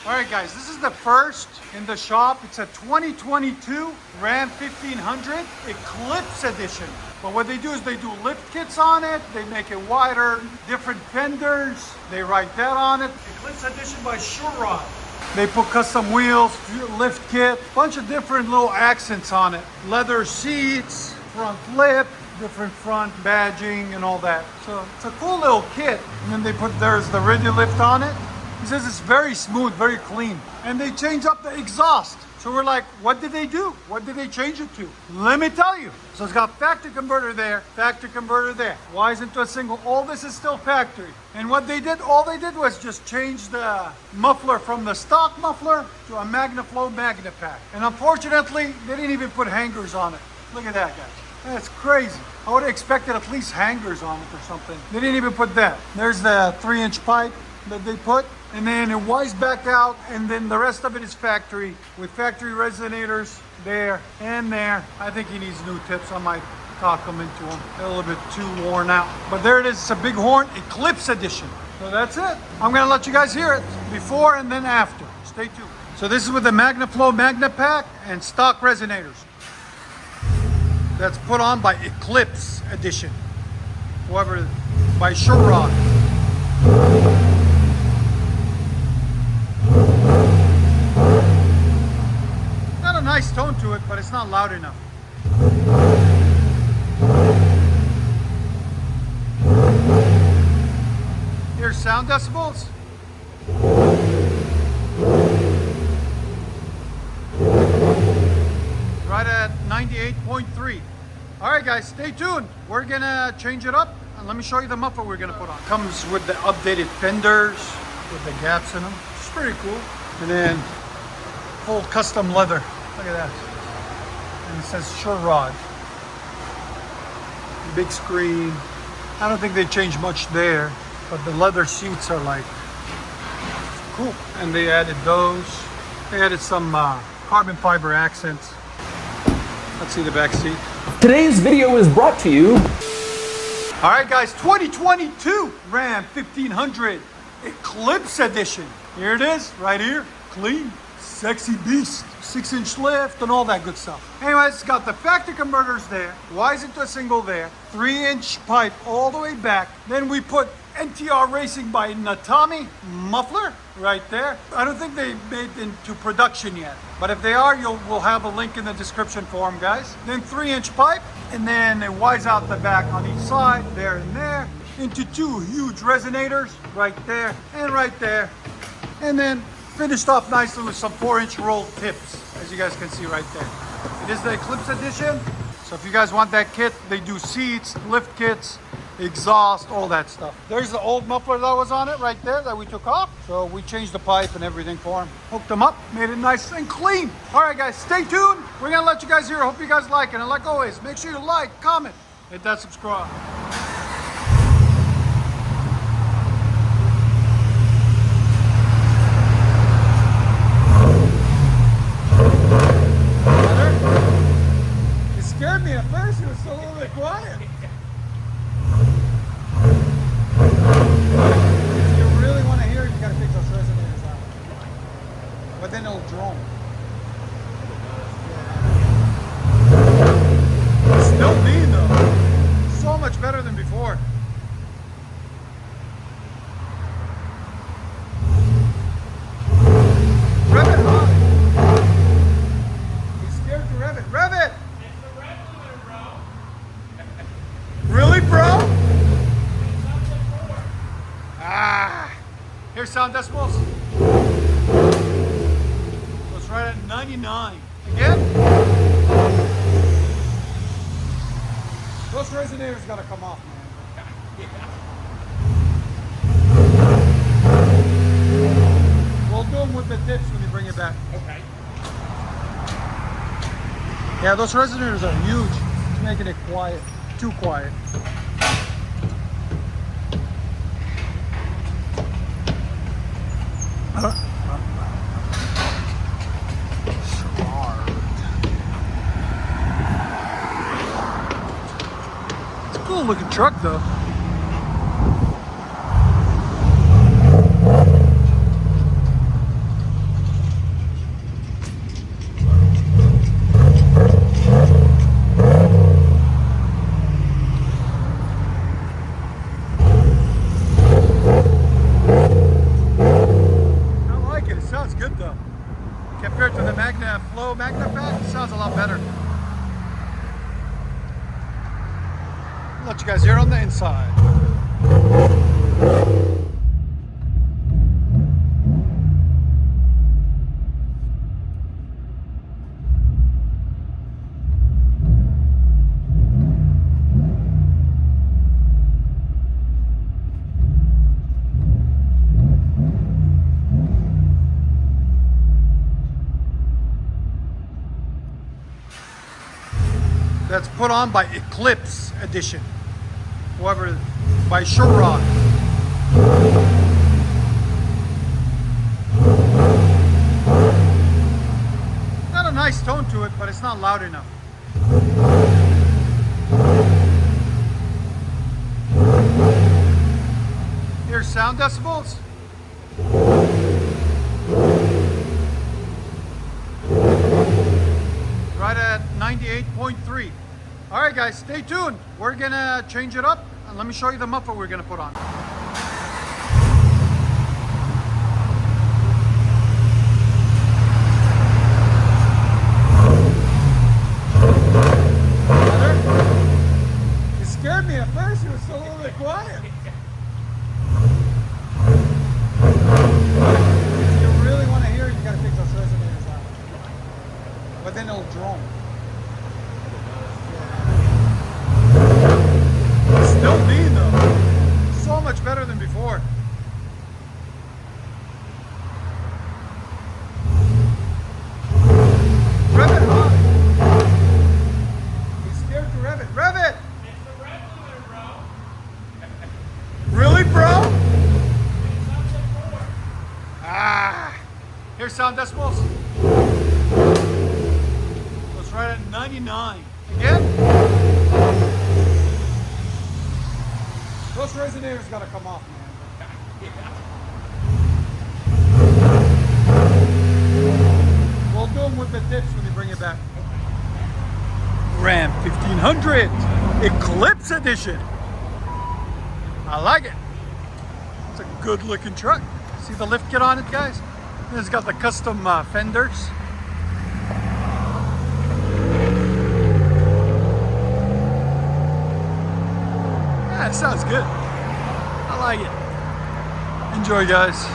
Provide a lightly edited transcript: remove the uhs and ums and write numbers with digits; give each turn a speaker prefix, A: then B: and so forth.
A: All right, guys, this is the first in the shop. It's a 2022 Ram 1500 Eclipse edition. But what they do is they do lift kits on it. They make it wider, different fenders. They write that on it. Eclipse edition by Shurod. They put custom wheels, lift kit, bunch of different little accents on it. Leather seats, front lip, different front badging and all that. So it's a cool little kit. And then they put, there's the radio lift on it. He says it's very smooth, very clean. And they change up the exhaust. So we're like, what did they do? What did they change it to? Let me tell you. So it's got factory converter there, factory converter there. Why isn't it a single? All this is still factory. And what they did, all they did was just change the muffler from the stock muffler to a Magnaflow Magnapack. And unfortunately, they didn't even put hangers on it. Look at that, guys. That's crazy. I would have expected at least hangers on it or something. They didn't even put that. There's the 3-inch pipe that they put. And then it winds back out, and then the rest of it is factory with factory resonators there and there. I think he needs new tips. I might talk them into them. They're a little bit too worn out. But there it is. It's a big horn Eclipse edition. So that's it. I'm going to let you guys hear it before and then after. Stay tuned. So this is with the Magnaflow Magnapack and stock resonators. That's put on by Eclipse edition. Whoever, by Shurod. Nice tone to it, but it's not loud enough. Here's sound decibels. Right at 98.3. All right, guys, stay tuned. We're gonna change it up, and let me show you the muffler we're gonna put on. Comes with the updated fenders with the gaps in them. It's pretty cool. And then full custom leather. Look at that. And it says Shurod. Big screen. I don't think they changed much there, but the leather seats are like cool. And they added those. They added some carbon fiber accents. Let's see the back seat.
B: Today's video is brought to you.
A: All right, guys, 2022 Ram 1500 Eclipse edition. Here it is, right here. Clean, sexy beast. 6-inch lift and all that good stuff. Anyways, it's got the factory converters there. Wise into a single there. 3-inch pipe all the way back. Then we put NTR Racing by Netami muffler right there. I don't think they made it into production yet, but if they are, we'll have a link in the description for them, guys. Then 3-inch pipe, and then it wise out the back on each side, there and there, into 2 huge resonators right there and right there, and then finished off nicely with some 4-inch rolled tips, as you guys can see right there. It is the Eclipse edition. So if you guys want that kit, they do seats, lift kits, exhaust, all that stuff. There's the old muffler that was on it right there that we took off. So we changed the pipe and everything for him. Hooked them up, made it nice and clean. All right, guys, stay tuned. We're gonna let you guys hear. I hope you guys like it. And like always, make sure you like, comment, hit that subscribe. Scared me at first, it was so a little bit quiet. If you really want to hear it, you gotta fix those resonators out. But then it'll drone. It's still mean though. So much better than before. Rev it high. He's scared to rev it. Rev it! Really, bro? Here's sound decibels. So it's right at 99. Again? Those resonators gotta come off, man. We'll do them with the dips when you bring it back. Okay. Yeah, those resonators are huge. It's making it quiet. Too quiet. It's a cool looking truck though. Compared to the Magnaflow Magnaflow, it sounds a lot better. I'll let you guys hear on the inside. That's put on by Eclipse edition. However, by Short Rod. Got a nice tone to it, but it's not loud enough. Here's sound decibels. Right at 98.3. All right, guys, stay tuned. We're gonna change it up, and let me show you the muffler we're gonna put on. Better? It scared me at first. It was so a little bit quiet. If you really want to hear it, you gotta take those resonators out. But then it'll drone. Still mean though. So much better than before. Rev it high. He's scared to rev it. Rev it!
C: It's the red limiter, bro.
A: Really, bro?
C: It's up to 4.
A: Ah. Here's sound decibels. It's right at 99. Again? Those resonators gotta come off, man. We'll do them with the tips when they bring it back. Ram 1500 Eclipse edition. I like it. It's a good looking truck. See the lift kit on it, guys? It's got the custom fenders. Yeah, it sounds good. I like it. Enjoy, guys.